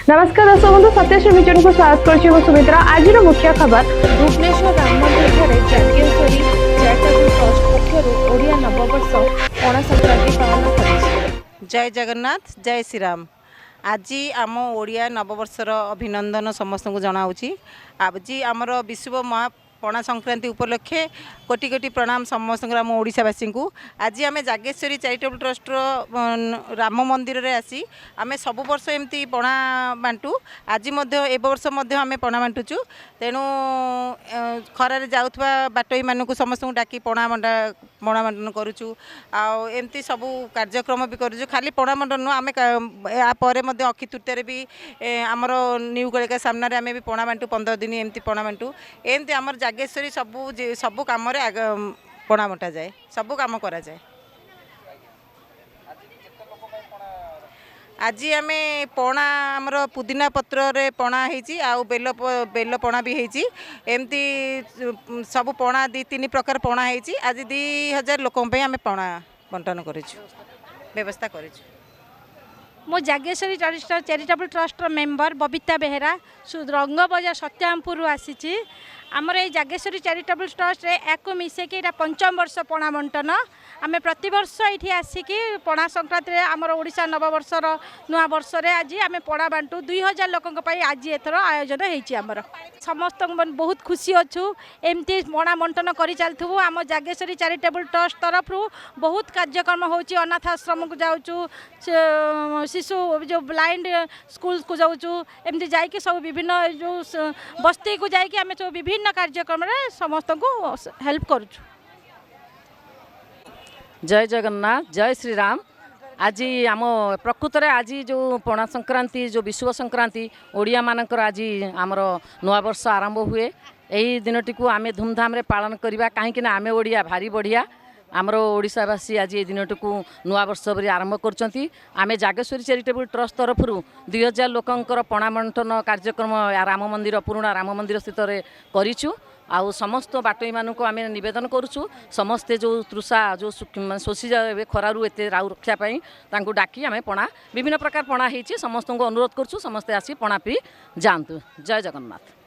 नमस्कार दर्शक बंधु सत्यश्री विजन को स्वागत करछि सुमित्रा। आज मुख्य खबर भुवनेश्वर राम मंदिर जातीयस्तरी चैरिटेबल ट्रस्ट पक्षर ओडिया नववर्ष पणा संक्रांति पालन कर। जय जगन्नाथ जय श्री राम। आज आम ओडिया नववर्षर अभिनंदन समस्त को जनाऊँगी। आज आमर विश्व महा पणा संक्रांति उपलक्षे कोटि कोटि प्रणाम समस्त आम ओडिशावासी को। आज आम जागेश्वरी चैरिटेबल ट्रस्ट राम मंदिर रे आसी आम सब वर्ष एमती पणा बांटू। आज ए वर्ष आम पणा बांटुचु। तेणु खरारे जाउथबा बाटोई मानकु समस्त डाकी पणा बंटन करुचु। आमती सबू कार्यक्रम भी करुचु। खाली पणा बंटन नुह आम अक्षी तृतीय भी आमर न्यू कलिका सामने आम भी पणा बांटू। 15 दिन एमती पणा बांटू। एमती आमर जागेश्वरी सबू कम पणा बंटा जाए, सबू कम करा जाए। आज आम पणा आमर पुदीना पत्र रे पणा होती, बेल पणा भी होती। एमती सब पणा 2-3 प्रकार पणा होती। आज 2000 लोक आम पणा बंटन कर व्यवस्था कर। मो Jageshwari charitable trust member Babita Behera Rangabaja Satyampur आसी। आमर ये जागेश्वरी चैरिटेबल ट्रस्ट एक मिसेकी 5म वर्ष पणा बंटन। आम प्रति वर्ष ये आसिकी पणा संक्रांति आमर ओडिशा नववर्षर नुआ वर्ष आज आम पणा बांटू। 2000 लोक आज एथर आयोजन होमर समस्त बहुत खुशी अच्छु। एमती पणा बंटन कर चलू। आम जागेश्वरी चैरिटेबल ट्रस्ट तरफ बहुत कार्यक्रम होची। अनाथ आश्रम को जाऊँ, शिशु जो ब्लाइंड स्कूल को जाऊँ, एमती जाकि सब विभिन्न जो बस्ती को जाकि आम सब विभिन्न कार्यक्रम रे समस्त को हेल्प करूँ। जय जगन्नाथ जय श्री राम। आज आम प्रकृत में आज जो पणा संक्रांति जो विश्व संक्रांति ओडिया मानकर आज आमर नुआ वर्ष आरंभ हुए। यही दिनटी को आम धूमधाम रे पालन करवा कहीं आम ओडिया भारी बढ़िया। आमर ओडिशावासी आज ये दिनटी को नुआ वर्ष भाई आरंभ कर। आम जागेश्वरी चैरिटेबल ट्रस्ट तरफ 2000 लोकंकर पणा बंटन कार्यक्रम राम मंदिर पुराणा राम मंदिर स्थित करूँ। आउ समस्त बाटोई मानक आम नवेदन करुचु। समस्ते जो तृषा जो शोषी जाए खरारू एत राउ रक्षापी डाकी आम पणा विभिन्न प्रकार पणा होती। समस्त को अनुरोध करुचु समस्ते आसी पणा पी जातु। जय जगन्नाथ।